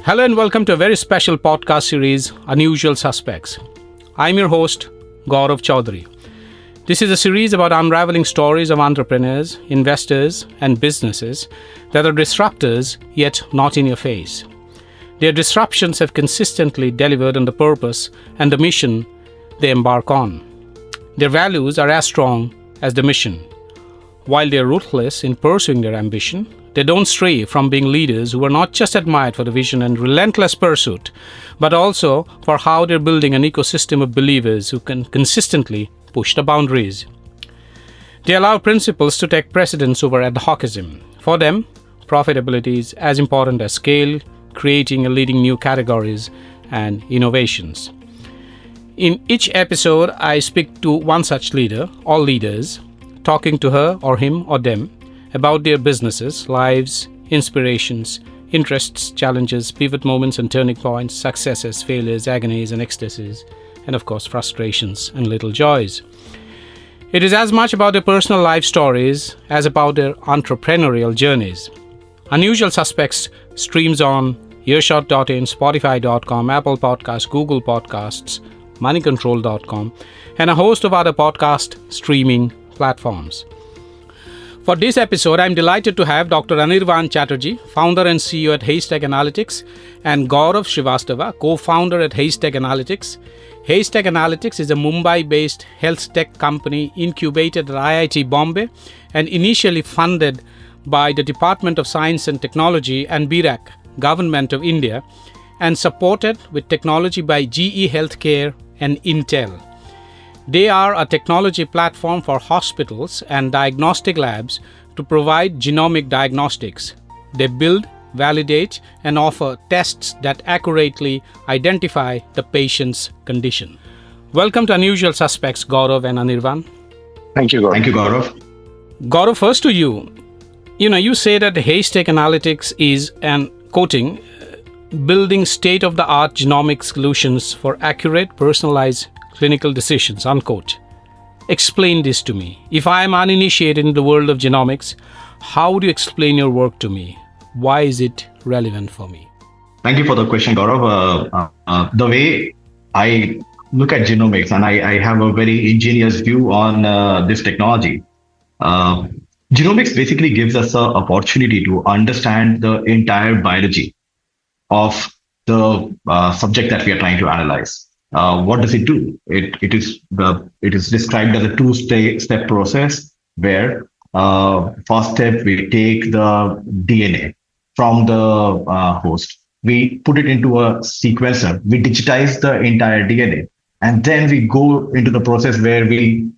Hello and welcome to a very special podcast series, Unusual Suspects. I'm your host, Gaurav Srivastava. This is a series about unraveling stories of entrepreneurs, investors, and businesses that are disruptors yet not in your face. Their disruptions have consistently delivered on the purpose and the mission they embark on. Their values are as strong as the mission. While they are ruthless in pursuing their ambition, they don't stray from being leaders who are not just admired for the vision and relentless pursuit, but also for how they're building an ecosystem of believers who can consistently push the boundaries. They allow principles to take precedence over ad hocism. For them, profitability is as important as scale, creating and leading new categories and innovations. In each episode, I speak to one such leader, or leaders, talking to her or him or them about their businesses, lives, inspirations, interests, challenges, pivot moments and turning points, successes, failures, agonies and ecstasies, and of course frustrations and little joys. It is as much about their personal life stories as about their entrepreneurial journeys. Unusual Suspects streams on Earshot.in, Spotify.com, Apple Podcasts, Google Podcasts, moneycontrol.com, and a host of other podcast streaming platforms. For this episode, I'm delighted to have Dr. Anirvan Chatterjee, founder and CEO at HaystackAnalytics, and Gaurav Srivastava, co-founder at HaystackAnalytics. HaystackAnalytics is a Mumbai-based health tech company incubated at IIT Bombay and initially funded by the Department of Science and Technology and BIRAC, Government of India, and supported with technology by GE Healthcare and Intel. They are a technology platform for hospitals and diagnostic labs to provide genomic diagnostics. They build, validate, and offer tests that accurately identify the patient's condition. Welcome to Unusual Suspects, Gaurav and Anirvan. Thank you, Gaurav. Thank you, Gaurav. Gaurav, first to you. You say that HaystackAnalytics is quoting, building state-of-the-art genomic solutions for accurate, personalized clinical decisions, unquote. Explain this to me. If I am uninitiated in the world of genomics, how do you explain your work to me? Why is it relevant for me? Thank you for the question, Gaurav. The way I look at genomics, and I have a very ingenious view on this technology. Genomics basically gives us an opportunity to understand the entire biology of the subject that we are trying to analyze. What does it do? It is described as a two-step process where first step we take the DNA from the host, we put it into a sequencer, we digitize the entire DNA, and then we go into the process where we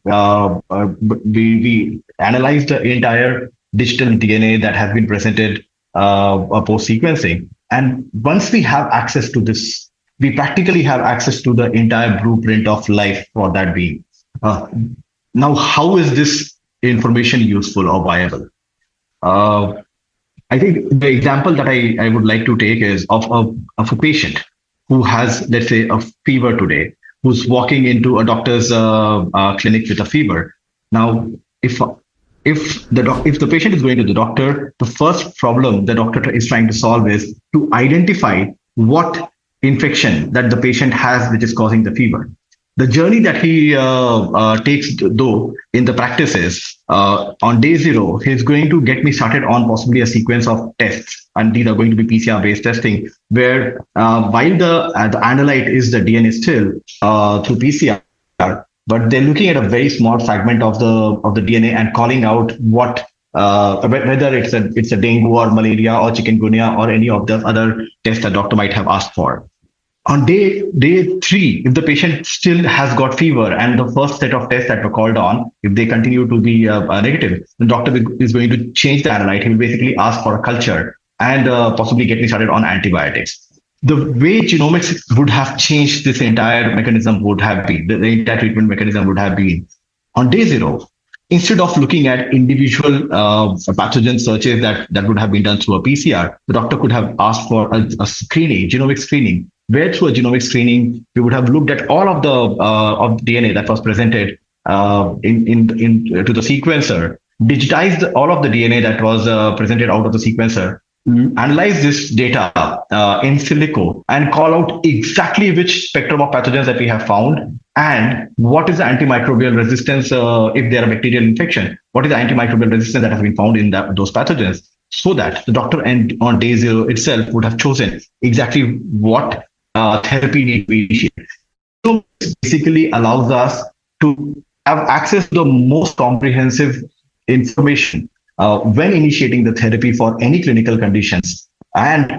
analyze the entire digital DNA that has been presented post sequencing. And once we have access to this, we practically have access to the entire blueprint of life for that being. Now, how is this information useful or viable? I think the example that I would like to take is of a patient who has, let's say, a fever today, who's walking into a doctor's clinic with a fever. Now, if the patient is going to the doctor, the first problem the doctor is trying to solve is to identify what infection that the patient has which is causing the fever. The journey that he takes, though, in the practice is on day 0, he's going to get me started on possibly a sequence of tests, and these are going to be PCR-based testing, where while the analyte is the DNA still through PCR, but they're looking at a very small fragment of the DNA and calling out what whether it's a dengue or malaria or chikungunya or any of the other tests that doctor might have asked for. On day 3, if the patient still has got fever and the first set of tests that were called on, if they continue to be negative, the doctor is going to change the analyte. He will basically ask for a culture and possibly get me started on antibiotics. The way genomics would have changed this entire mechanism would have been, the entire treatment mechanism would have been, on day 0, instead of looking at individual pathogen searches that would have been done through a PCR, the doctor could have asked for a screening, genomic screening, where through a genomic screening, we would have looked at all of the of DNA that was presented to the sequencer, digitized all of the DNA that was presented out of the sequencer, analyze this data in silico and call out exactly which spectrum of pathogens that we have found and what is the antimicrobial resistance if there are bacterial infection, what is the antimicrobial resistance that has been found in those pathogens, so that the doctor on day zero itself would have chosen exactly what therapy need to be initiated. So this basically allows us to have access to the most comprehensive information when initiating the therapy for any clinical conditions, and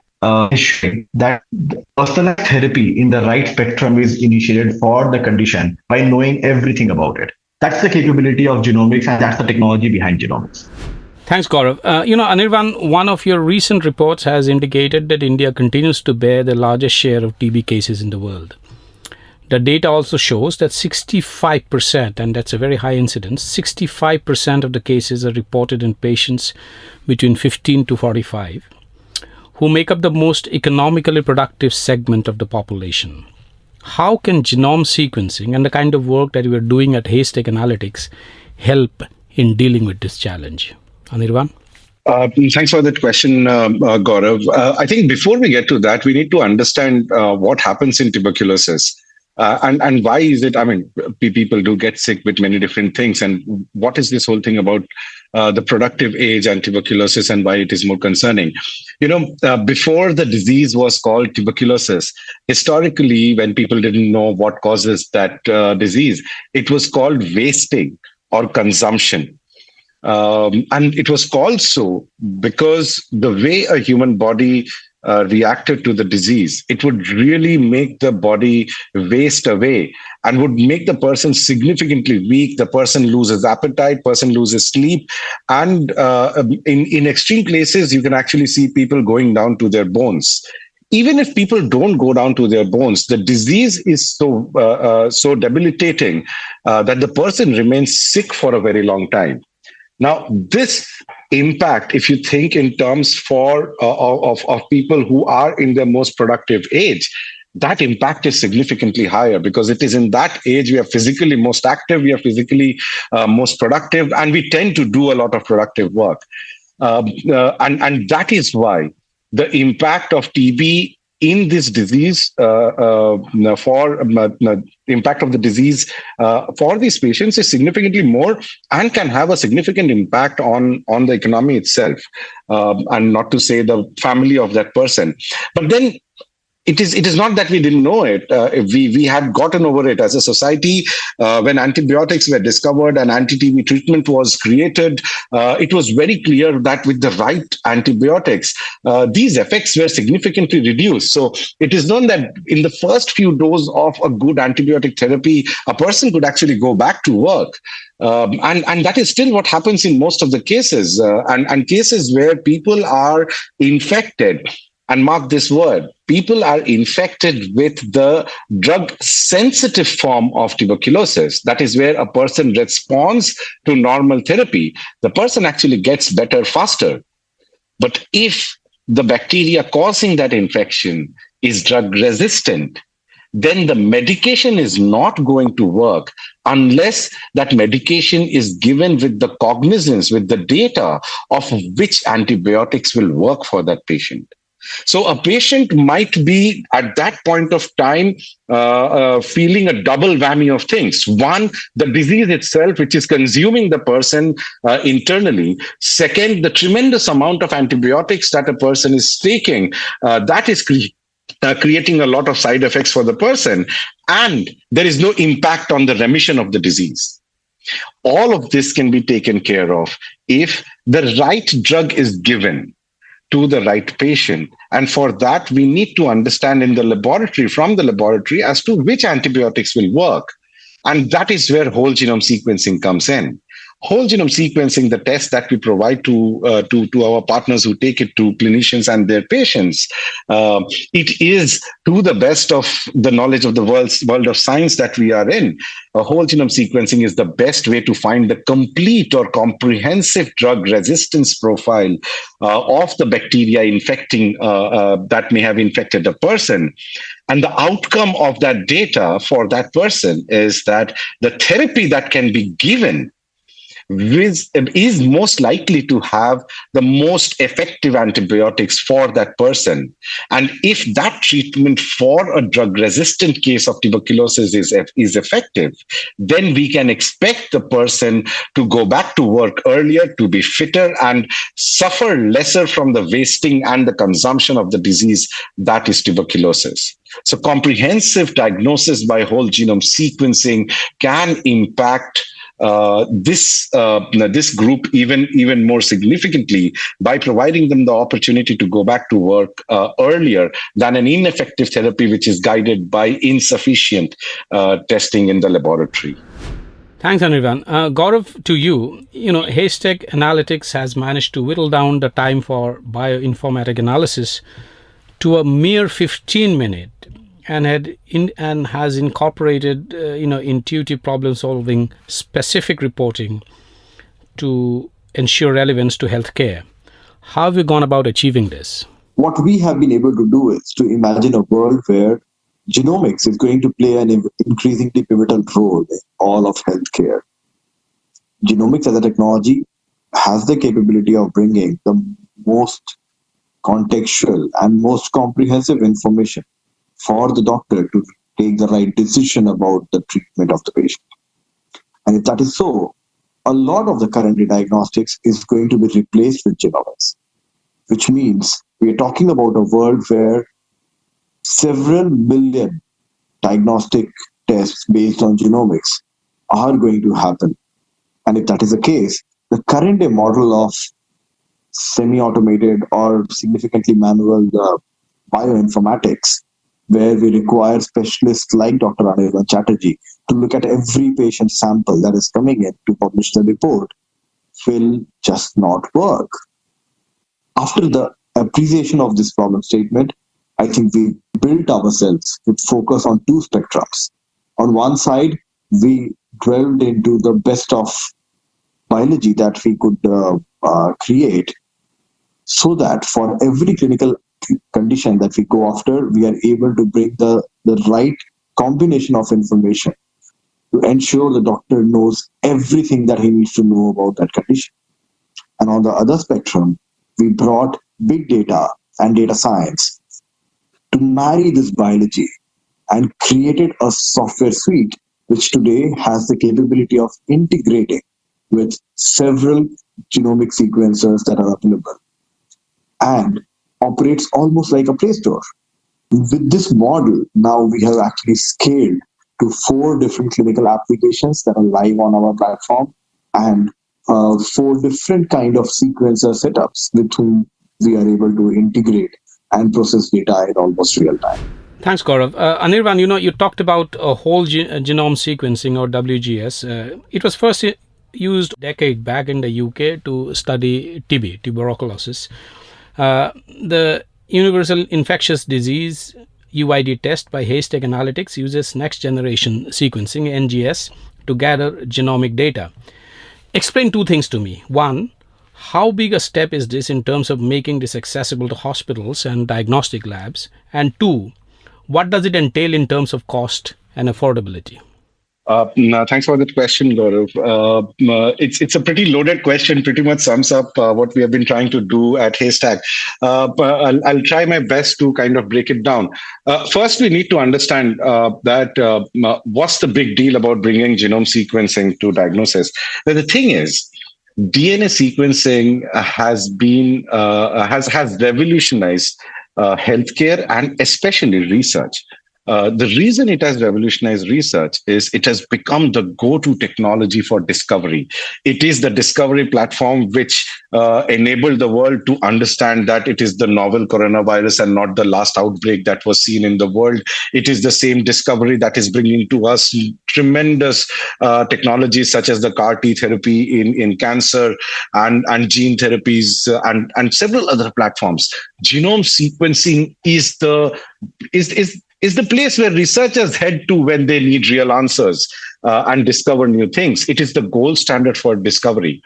ensuring that the personalized therapy in the right spectrum is initiated for the condition by knowing everything about it. That's the capability of genomics, and that's the technology behind genomics. Thanks, Gaurav. Anirvan, one of your recent reports has indicated that India continues to bear the largest share of TB cases in the world. The data also shows that 65%, and that's a very high incidence, 65% of the cases are reported in patients between 15 to 45, who make up the most economically productive segment of the population. How can genome sequencing and the kind of work that we're doing at HaystackAnalytics help in dealing with this challenge? Anirvan? Thanks for that question, Gaurav. I think before we get to that, we need to understand what happens in tuberculosis. And why is it? I mean, people do get sick with many different things. And what is this whole thing about the productive age and tuberculosis and why it is more concerning? Before the disease was called tuberculosis, historically, when people didn't know what causes that disease, it was called wasting or consumption. And it was called so because the way a human body reacted to the disease, it would really make the body waste away and would make the person significantly weak. The person loses appetite, person loses sleep. And in extreme cases, you can actually see people going down to their bones. Even if people don't go down to their bones, the disease is so debilitating that the person remains sick for a very long time. Now, this impact, if you think in terms of people who are in their most productive age, that impact is significantly higher because it is in that age we are physically most active, we are physically most productive, and we tend to do a lot of productive work. And that is why the impact of TB in this disease impact of the disease for these patients is significantly more and can have a significant impact on the economy itself, and not to say the family of that person. But then it is not that we didn't know it. We had gotten over it as a society. When antibiotics were discovered and anti-TB treatment was created, it was very clear that with the right antibiotics, these effects were significantly reduced. So it is known that in the first few doses of a good antibiotic therapy, a person could actually go back to work. And that is still what happens in most of the cases, and cases where people are infected. And mark this word, people are infected with the drug-sensitive form of tuberculosis. That is where a person responds to normal therapy. The person actually gets better faster. But if the bacteria causing that infection is drug-resistant, then the medication is not going to work unless that medication is given with the cognizance, with the data of which antibiotics will work for that patient. So a patient might be at that point of time feeling a double whammy of things. One, the disease itself, which is consuming the person internally. Second, the tremendous amount of antibiotics that a person is taking, that is creating a lot of side effects for the person. And there is no impact on the remission of the disease. All of this can be taken care of if the right drug is given to the right patient. And for that, we need to understand from the laboratory as to which antibiotics will work. And that is where whole genome sequencing comes in. Whole genome sequencing, the test that we provide to our partners who take it to clinicians and their patients, it is to the best of the knowledge of the world of science that we are in. Whole genome sequencing is the best way to find the complete or comprehensive drug resistance profile of the bacteria infecting that may have infected a person. And the outcome of that data for that person is that the therapy that can be given is most likely to have the most effective antibiotics for that person. And if that treatment for a drug resistant case of tuberculosis is effective, then we can expect the person to go back to work earlier, to be fitter, and suffer lesser from the wasting and the consumption of the disease that is tuberculosis. So comprehensive diagnosis by whole genome sequencing can impact this group even more significantly by providing them the opportunity to go back to work earlier than an ineffective therapy which is guided by insufficient testing in the laboratory. Thanks, Anirvan. Gaurav, to you, Haystack Analytics has managed to whittle down the time for bioinformatic analysis to a mere 15-minute, and has incorporated intuitive problem solving, specific reporting to ensure relevance to healthcare. How have you gone about achieving this? What we have been able to do is to imagine a world where genomics is going to play an increasingly pivotal role in all of healthcare. Genomics as a technology has the capability of bringing the most contextual and most comprehensive information for the doctor to take the right decision about the treatment of the patient. And if that is so, a lot of the current diagnostics is going to be replaced with genomics, which means we are talking about a world where several billion diagnostic tests based on genomics are going to happen. And if that is the case, the current day model of semi-automated or significantly manual bioinformatics, where we require specialists like Dr. Anirvan Chatterjee to look at every patient sample that is coming in to publish the report, will just not work. After the appreciation of this problem statement, I think we built ourselves with focus on two spectrums. On one side, we delved into the best of biology that we could create, so that for every clinical condition that we go after, we are able to bring the right combination of information to ensure the doctor knows everything that he needs to know about that condition. And on the other spectrum, we brought big data and data science to marry this biology and created a software suite which today has the capability of integrating with several genomic sequencers that are available and operates almost like a Play Store. With this model, now we have actually scaled to 4 different clinical applications that are live on our platform and 4 different kind of sequencer setups with whom we are able to integrate and process data in almost real time. Thanks, Gaurav. Anirvan, you talked about a whole genome sequencing, or WGS. It was first used a decade back in the UK to study TB, tuberculosis. The Universal Infectious Disease UID test by Haystack Analytics uses next generation sequencing, NGS, to gather genomic data. Explain 2 things to me. 1, how big a step is this in terms of making this accessible to hospitals and diagnostic labs? And 2, what does it entail in terms of cost and affordability? No, thanks for that question, Gaurav. It's a pretty loaded question, pretty much sums up what we have been trying to do at Haystack. But I'll try my best to kind of break it down. First, we need to understand that what's the big deal about bringing genome sequencing to diagnosis. Now, the thing is, DNA sequencing has revolutionized healthcare and especially research. The reason it has revolutionized research is it has become the go-to technology for discovery. It is the discovery platform which enabled the world to understand that it is the novel coronavirus and not the last outbreak that was seen in the world. It is the same discovery that is bringing to us tremendous technologies such as the CAR T therapy in cancer and gene therapies and several other platforms. Genome sequencing is the place where researchers head to when they need real answers and discover new things. It is the gold standard for discovery.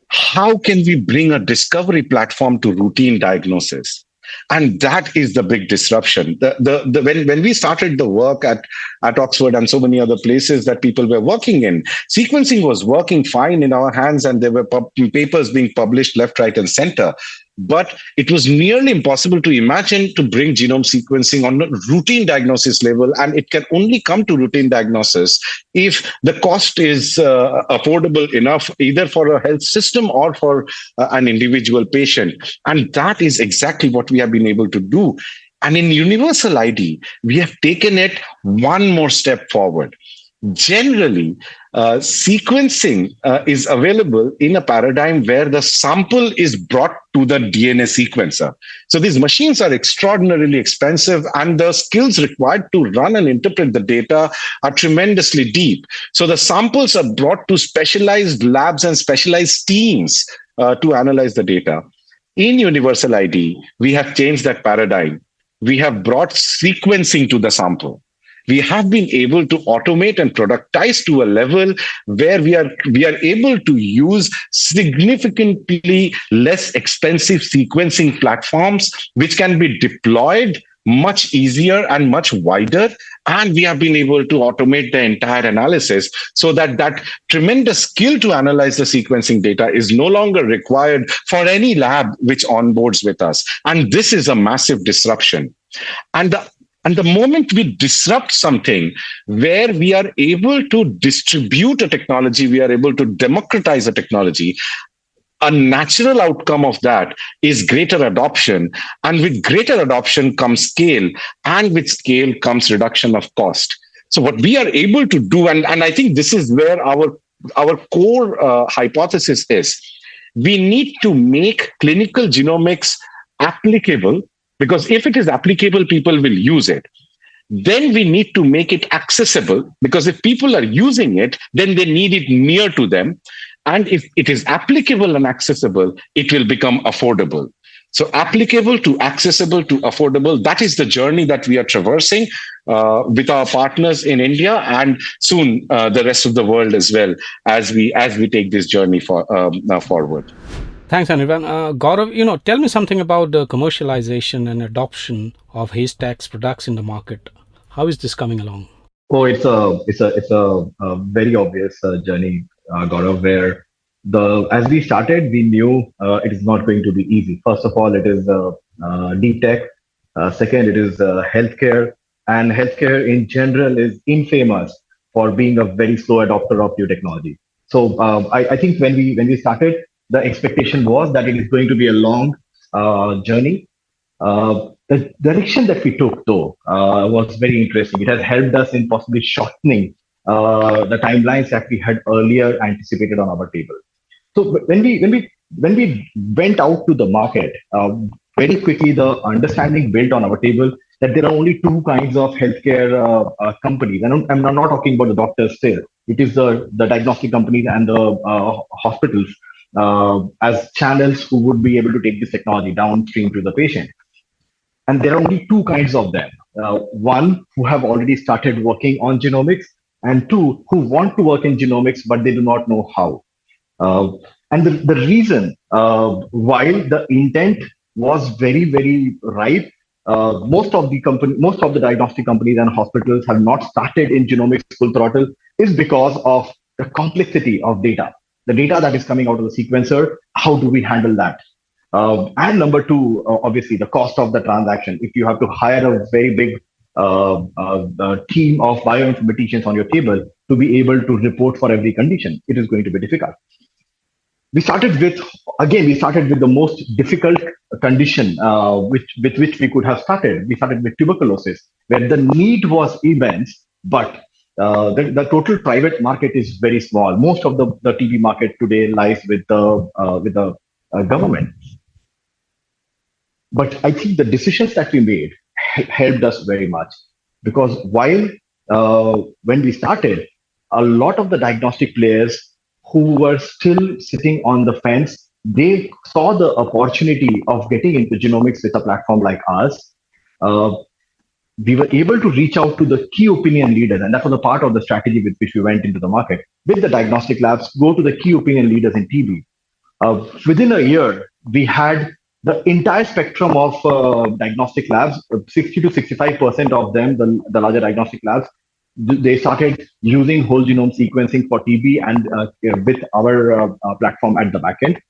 How can we bring a discovery platform to routine diagnosis? And that is the big disruption. When we started the work at Oxford and so many other places that people were working in, sequencing was working fine in our hands, and there were papers being published left, right, and center. But it was nearly impossible to imagine to bring genome sequencing on a routine diagnosis level. And it can only come to routine diagnosis if the cost is affordable enough, either for a health system or for an individual patient. And that is exactly what we have been able to do. And in Universal ID, we have taken it one more step forward. Generally, sequencing is available in a paradigm where the sample is brought to the DNA sequencer. So these machines are extraordinarily expensive, and the skills required to run and interpret the data are tremendously deep. So the samples are brought to specialized labs and specialized teams to analyze the data. In Universal ID, we have changed that paradigm. We have brought sequencing to the sample. We have been able to automate and productize to a level where we are able to use significantly less expensive sequencing platforms, which can be deployed much easier and much wider. And we have been able to automate the entire analysis so that tremendous skill to analyze the sequencing data is no longer required for any lab which onboards with us. And this is a massive disruption. And the moment we disrupt something where we are able to distribute a technology, we are able to democratize a technology, a natural outcome of that is greater adoption. And with greater adoption comes scale, and with scale comes reduction of cost. So what we are able to do, and I think this is where our core hypothesis is, we need to make clinical genomics applicable. Because if it is applicable, people will use it. Then we need to make it accessible, because if people are using it, then they need it near to them. And if it is applicable and accessible, it will become affordable. So applicable to accessible to affordable, that is the journey that we are traversing with our partners in India, and soon the rest of the world as well, as we take this journey forward. Thanks, Anirvan. Gaurav, tell me something about the commercialization and adoption of Haystack's products in the market. How is this coming along? Oh, it's a very obvious journey, Gaurav, where as we started, we knew it is not going to be easy. First of all, it is deep tech. Second, it is healthcare, and healthcare in general is infamous for being a very slow adopter of new technology. So I think when we started, the expectation was that it is going to be a long journey. The direction that we took, though, was very interesting. It has helped us in possibly shortening the timelines that we had earlier anticipated on our table. So when we went out to the market, very quickly the understanding built on our table that there are only two kinds of healthcare companies. And I'm not talking about the doctors still. It is the diagnostic companies and the hospitals as channels who would be able to take this technology downstream to the patient. And there are only two kinds of them. One, who have already started working on genomics, and two, who want to work in genomics, but they do not know how. And the reason, while the intent was very, very right, most of the diagnostic companies and hospitals have not started in genomics full throttle, is because of the complexity of data. The data that is coming out of the sequencer, how do we handle that? And number two, obviously, the cost of the transaction. If you have to hire a very big team of bioinformaticians on your table to be able to report for every condition, it is going to be difficult. We started with the most difficult condition with which we could have started. We started with tuberculosis, where the need was immense, but the total private market is very small. Most of the TB market today lies with the government. But I think the decisions that we made helped us very much, because while when we started, a lot of the diagnostic players who were still sitting on the fence, they saw the opportunity of getting into genomics with a platform like ours. We were able to reach out to the key opinion leaders, and that was a part of the strategy with which we went into the market. With the diagnostic labs, go to the key opinion leaders in TB. Within a year, we had the entire spectrum of diagnostic labs, 60 to 65% of them, the larger diagnostic labs, they started using whole genome sequencing for TB and with our platform at the back end.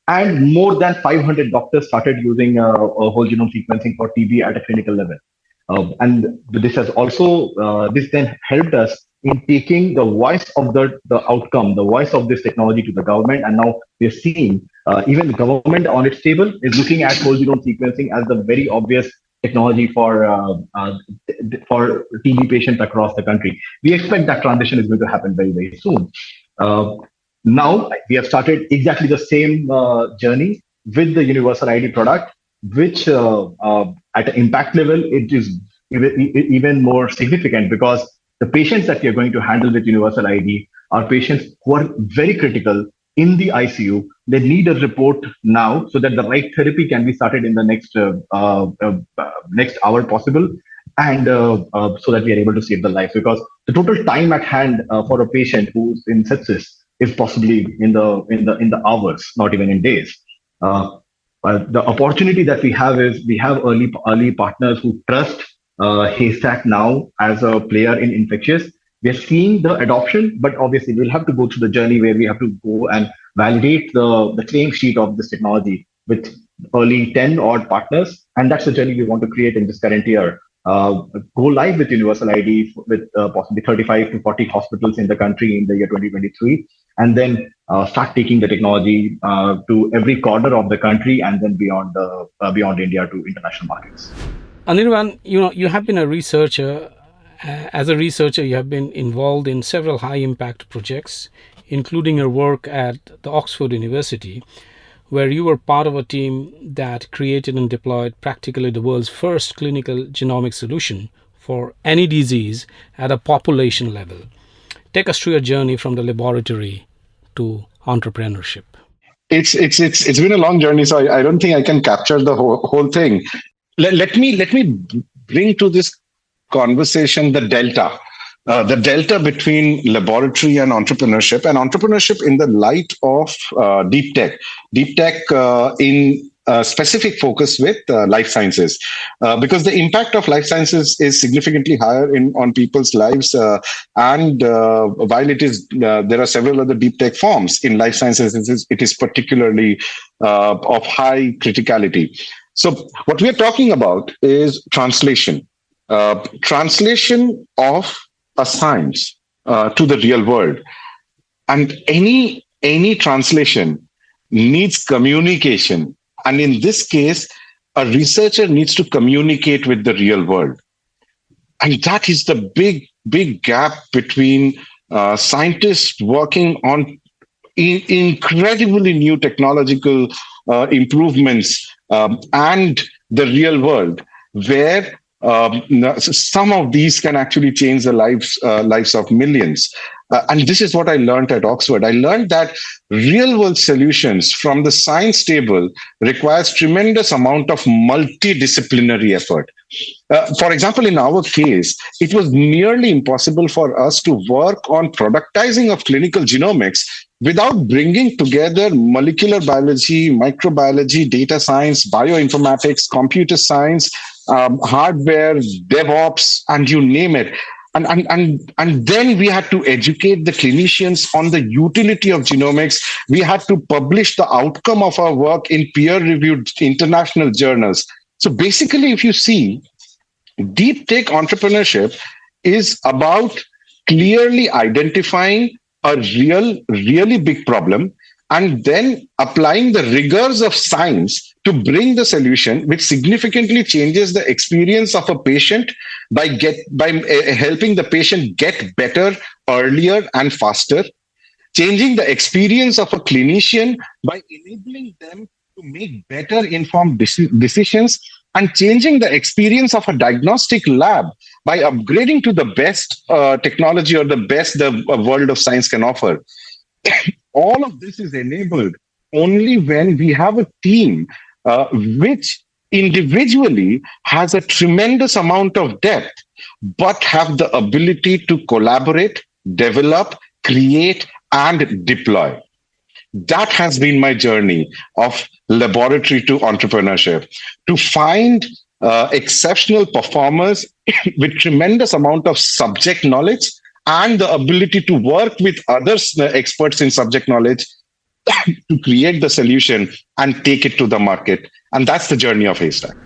And more than 500 doctors started using whole genome sequencing for TB at a clinical level. And this has also, this then helped us in taking the voice of the outcome, the voice of this technology to the government. And now we're seeing even the government on its table is looking at whole genome sequencing as the very obvious technology for TB patients across the country. We expect that transition is going to happen very, very soon. Now we have started exactly the same journey with the Universal ID product, which at an impact level, it is even more significant because the patients that we are going to handle with Universal ID are patients who are very critical in the ICU. They need a report now so that the right therapy can be started in the next hour possible, and so that we are able to save the life. Because the total time at hand for a patient who's in sepsis is possibly in the hours, not even in days. The opportunity that we have is we have early partners who trust Haystack now as a player in infectious. We are seeing the adoption, but obviously we'll have to go through the journey where we have to go and validate the claim sheet of this technology with early 10 odd partners. And that's the journey we want to create in this current year. Go live with Universal ID with possibly 35 to 40 hospitals in the country in the year 2023. And then start taking the technology to every corner of the country and then beyond India to international markets. Anirvan, you have been a researcher. As a researcher, you have been involved in several high-impact projects, including your work at the Oxford University, where you were part of a team that created and deployed practically the world's first clinical genomic solution for any disease at a population level. Take us through your journey from the laboratory to entrepreneurship. It's been a long journey, so I don't think I can capture the whole thing. Let me bring to this conversation the delta between laboratory and entrepreneurship in the light of deep tech in specific focus with life sciences, because the impact of life sciences is significantly higher on people's lives, and while it is there are several other deep tech forms in life sciences, it is particularly of high criticality. So what we are talking about is translation of a science to the real world, and any translation needs communication. And in this case, a researcher needs to communicate with the real world. And that is the big gap between scientists working on incredibly new technological improvements and the real world, where some of these can actually change the lives of millions. And this is what I learned at Oxford. I learned that real world solutions from the science table requires tremendous amount of multidisciplinary effort. For example, in our case, it was nearly impossible for us to work on productizing of clinical genomics without bringing together molecular biology, microbiology, data science, bioinformatics, computer science, hardware, DevOps, and you name it. And then we had to educate the clinicians on the utility of genomics. We had to publish the outcome of our work in peer-reviewed international journals. So basically, if you see, deep tech entrepreneurship is about clearly identifying a really big problem and then applying the rigors of science to bring the solution, which significantly changes the experience of a patient by helping the patient get better earlier and faster, changing the experience of a clinician by enabling them to make better informed decisions, and changing the experience of a diagnostic lab by upgrading to the best technology or the best the world of science can offer. All of this is enabled only when we have a team which individually has a tremendous amount of depth, but have the ability to collaborate, develop, create, and deploy. That has been my journey of laboratory to entrepreneurship, to find exceptional performers with tremendous amount of subject knowledge and the ability to work with others experts in subject knowledge to create the solution and take it to the market. And that's the journey of Haystack.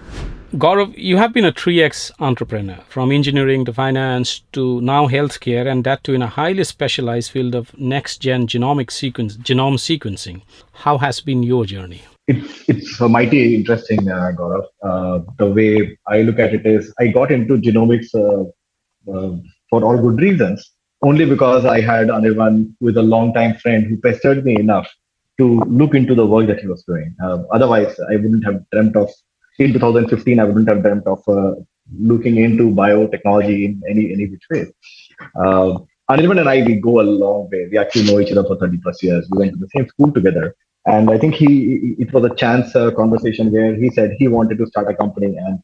Gaurav, you have been a 3x entrepreneur, from engineering to finance to now healthcare, and that too in a highly specialized field of next-gen genome sequencing. How has been your journey? It's mighty interesting, Gaurav. The way I look at it is, I got into genomics for all good reasons, only because I had Anirvan, who is a long-time friend, who pestered me enough to look into the work that he was doing. Otherwise, I wouldn't have dreamt of, in 2015, I wouldn't have dreamt of looking into biotechnology in any which way. Anirvan and I, we go a long way. We actually know each other for 30 plus years. We went to the same school together. And I think it was a chance conversation where he said he wanted to start a company, and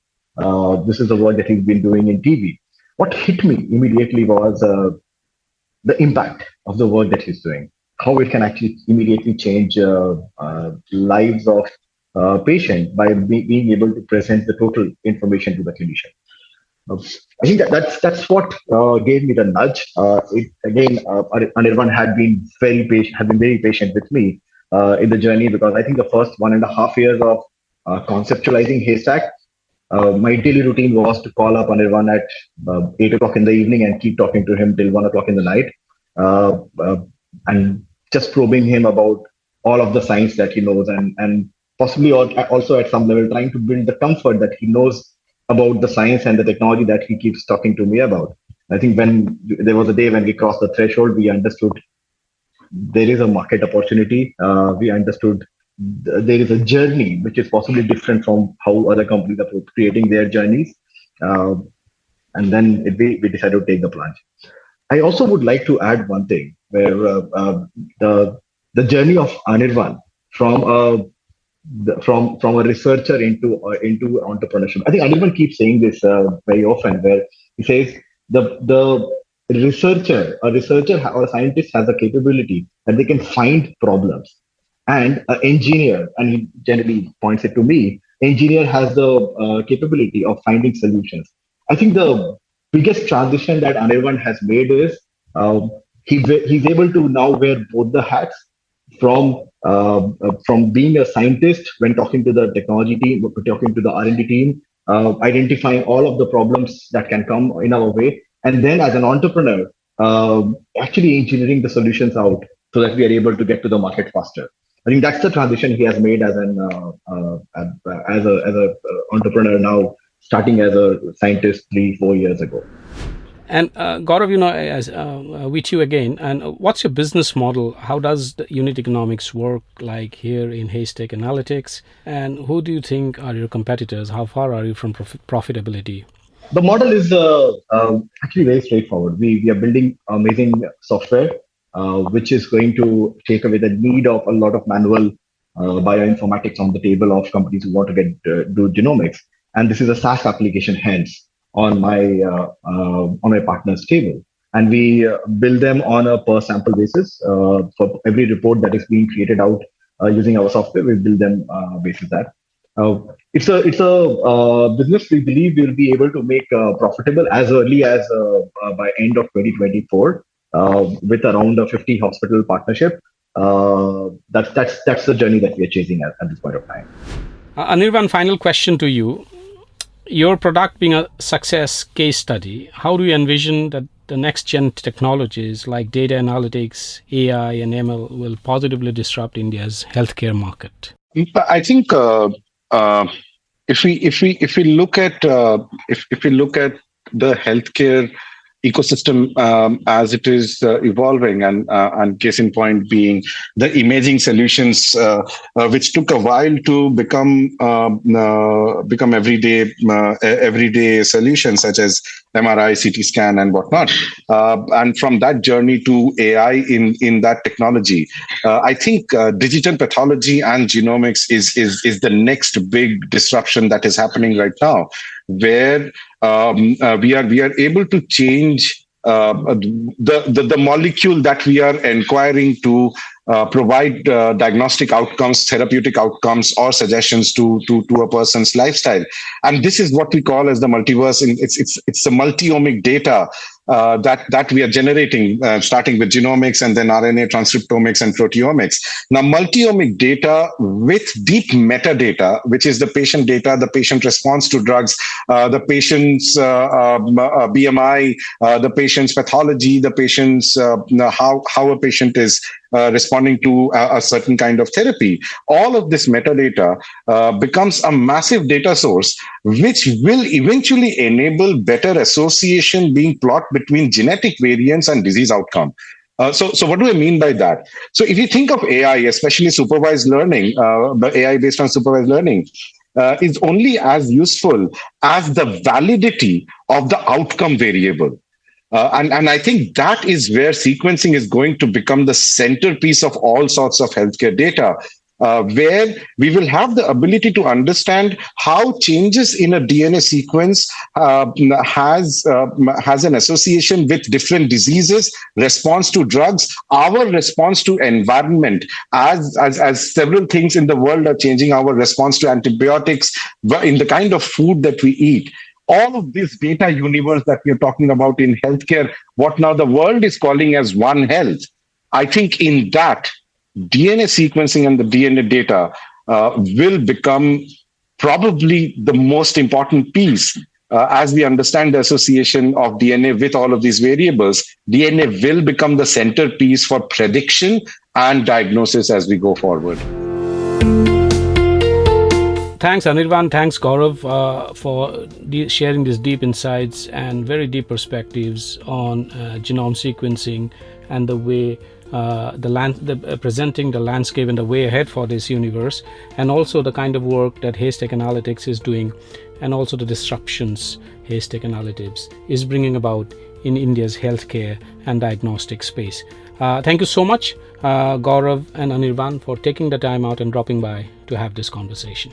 this is the work that he's been doing in TV. What hit me immediately was the impact of the work that he's doing, how it can actually immediately change lives of patient by being able to present the total information to the clinician. I think that's what gave me the nudge. Anirvan had been very patient with me in the journey, because I think the first 1.5 years of conceptualizing Haystack, my daily routine was to call up Anirvan at 8 o'clock in the evening and keep talking to him till 1 o'clock in the night, and just probing him about all of the science that he knows, and possibly also at some level trying to build the comfort that he knows about the science and the technology that he keeps talking to me about. I think when there was a day when we crossed the threshold, we understood there is a market opportunity. We understood there is a journey which is possibly different from how other companies are creating their journeys. And then we decided to take the plunge. I also would like to add one thing, where the journey of Anirvan from a researcher into entrepreneurship. I think Anirvan keeps saying this very often, where he says the researcher or a scientist has a capability that they can find problems, and an engineer, and he generally points it to me, engineer has the capability of finding solutions. I think the biggest transition that Anirvan has made is he's able to now wear both the hats, from being a scientist when talking to the technology team, talking to the R&D team, identifying all of the problems that can come in our way, and then as an entrepreneur, actually engineering the solutions out so that we are able to get to the market faster. I think that's the transition he has made as an entrepreneur now, starting as a scientist 3-4 years ago. And Gaurav, as with you again, and what's your business model? How does the unit economics work like here in HaystackAnalytics? And who do you think are your competitors? How far are you from profitability? The model is actually very straightforward. We are building amazing software, which is going to take away the need of a lot of manual bioinformatics on the table of companies who want to do genomics. And this is a SaaS application, hence, on my partner's table, and we bill them on a per sample basis. For every report that is being created out using our software, we bill them basis that. It's a business we believe we'll be able to make profitable as early as by end of 2024 with around a 50 hospital partnership. That's the journey that we are chasing at this point of time. Anirvan, final question to you. Your product being a success case study, how do you envision that the next gen technologies like data analytics, AI, and ML will positively disrupt India's healthcare market? I think if we look at the healthcare ecosystem as it is evolving, and case in point being the imaging solutions, which took a while to become everyday solutions such as MRI, CT scan, and whatnot. And from that journey to AI in that technology, I think digital pathology and genomics is the next big disruption that is happening right now, where we are able to change the molecule that we are inquiring to provide diagnostic outcomes, therapeutic outcomes, or suggestions to a person's lifestyle. And this is what we call as the multiverse. It's a multi-omic data that we are generating, starting with genomics and then RNA transcriptomics and proteomics. Now, multi-omic data with deep metadata, which is the patient data, the patient response to drugs, the patient's BMI, the patient's pathology, the patient's how a patient is responding to a certain kind of therapy. All of this metadata becomes a massive data source, which will eventually enable better association being plotted between genetic variants and disease outcome. So what do I mean by that? So if you think of AI, especially supervised learning, the AI based on supervised learning, is only as useful as the validity of the outcome variable. And I think that is where sequencing is going to become the centerpiece of all sorts of healthcare data, where we will have the ability to understand how changes in a DNA sequence has an association with different diseases, response to drugs, our response to environment, as several things in the world are changing, our response to antibiotics, in the kind of food that we eat. All of this data universe that we're talking about in healthcare, what now the world is calling as One Health, I think in that, DNA sequencing and the DNA data will become probably the most important piece. As we understand the association of DNA with all of these variables, DNA will become the centerpiece for prediction and diagnosis as we go forward. Thanks, Anirvan. Thanks, Gaurav, for sharing these deep insights and very deep perspectives on genome sequencing and the way presenting the landscape and the way ahead for this universe, and also the kind of work that HaystackAnalytics is doing, and also the disruptions HaystackAnalytics is bringing about in India's healthcare and diagnostic space. Thank you so much, Gaurav and Anirvan, for taking the time out and dropping by to have this conversation.